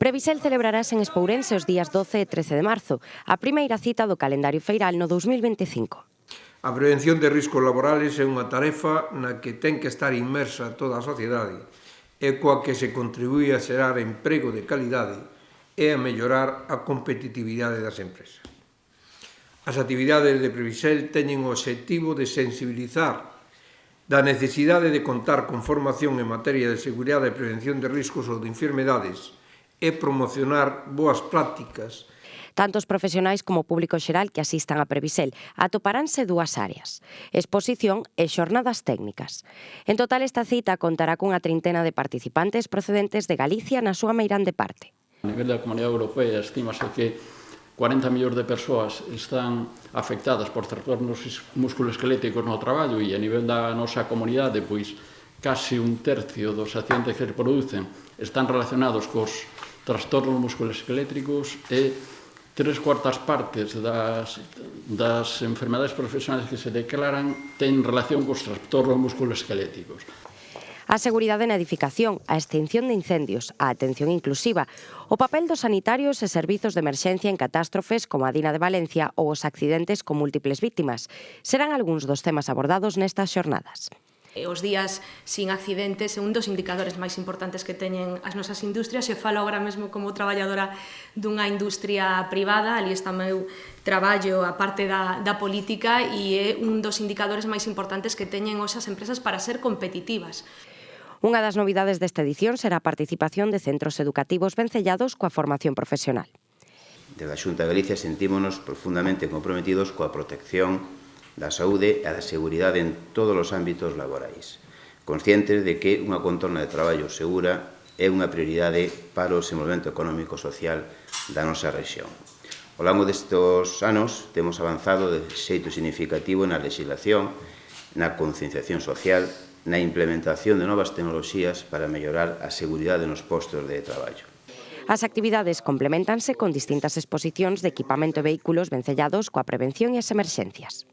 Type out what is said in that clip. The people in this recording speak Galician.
Previsel celebrarase en Espourense os días 12 e 13 de marzo, a primeira cita do calendario feiral no 2025. A prevención de riscos laborales é unha tarefa na que ten que estar inmersa toda a sociedade e coa que se contribúe a xerar emprego de calidade e a mellorar a competitividade das empresas. As actividades de Previsel teñen o obxectivo de sensibilizar da necesidade de contar con formación en materia de seguridade e prevención de riscos ou de enfermedades e promocionar boas prácticas. Tanto os profesionais como o público xeral que asistan a Previsel atoparánse dúas áreas: exposición e xornadas técnicas. En total, esta cita contará cunha trintena de participantes procedentes de Galicia na súa meirande parte. A nivel da Comunidade Europea estímase que 40 millóns de persoas están afectadas por trastornos musculoesqueléticos no traballo e a nivel da nosa comunidade, pois, case un tercio dos accidentes que se producen están relacionados cos trastornos musculoesqueléticos e 3/4 partes das enfermedades profesionais que se declaran ten relación cos trastornos musculoesqueléticos. A seguridade na edificación, a extinción de incendios, a atención inclusiva, o papel dos sanitarios e servizos de emerxencia en catástrofes como a Dina de Valencia ou os accidentes con múltiples víctimas serán algúns dos temas abordados nestas xornadas. Os días sin accidentes é un dos indicadores máis importantes que teñen as nosas industrias. Eu falo agora mesmo como traballadora dunha industria privada, ali está o meu traballo a parte da política e é un dos indicadores máis importantes que teñen hoxe as empresas para ser competitivas. Unha das novidades desta edición será a participación de centros educativos vencellados coa formación profesional. Desde a Xunta de Galicia sentímonos profundamente comprometidos coa protección da saúde e da seguridade en todos os ámbitos laborais, conscientes de que unha contorna de traballo segura é unha prioridade para o desenvolvemento económico e social da nosa rexión. Ao longo destes anos temos avanzado de xeito significativo na legislación, na concienciación social, na implementación de novas tecnoloxías para mellorar a seguridade nos postos de traballo. As actividades complementanse con distintas exposicións de equipamento e vehículos vencellados coa prevención e as emerxencias.